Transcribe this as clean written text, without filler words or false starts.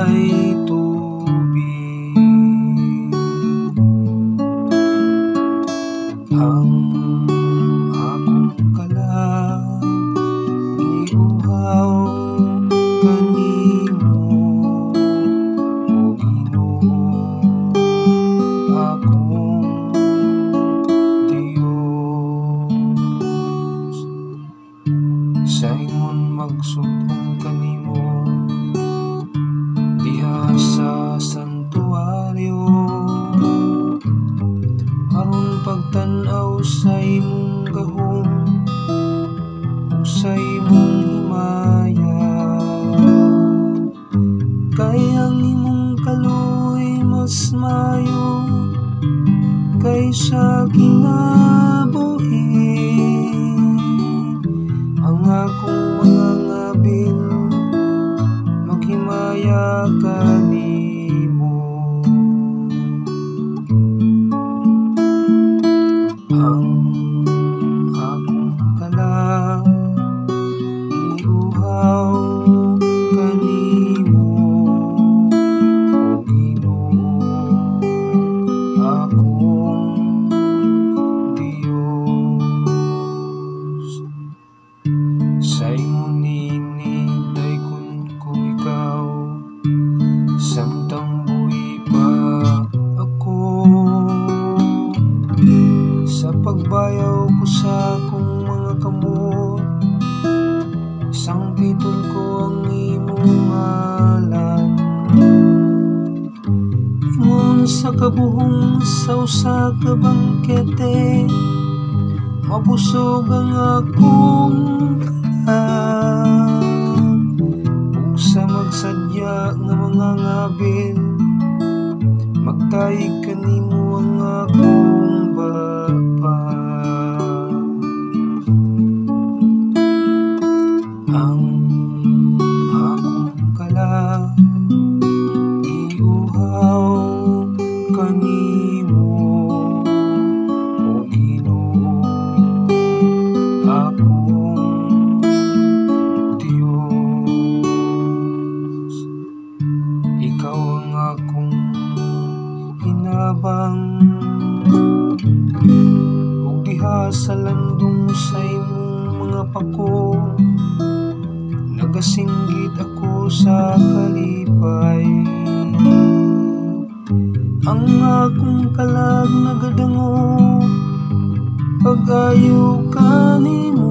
may tubig. Ang akong kalag giuhaw kanimo, o Ginoo akong Dios. Sa ingon magsugod kanimo diha sa santuaryo, aron pagtan-aw sa imong gahom ug sa imong himaya. Kay ang imong kaluoy mas maayo kaysa kinabuhi. Ang akong mga ngabil maghimaya kanimo. Ang akong kalag giuhaw kanimo, o Ginoo akong Dios. Sa imong ninitay ko ikaw, samtang buhi pa ako. Sa pagbayaw ko sa akong mga kamot, sangpiton ko ang imong ngalan. Ingon sa kabuhong sa usa ka bangkete, mabusog ang akong kalag. Ug sa magsadya nga mga ngabil, magtayig kanimo ang akong baba. Ang akong kalag iuhaw kanimo, o Ginoo akong Dios. Ikaw ang akong hinabang, ug diha sa landong sa imong mga pako, nagasinggit ako sa kalipay. Ang akong kalag nagadango pag-ayo kanimo.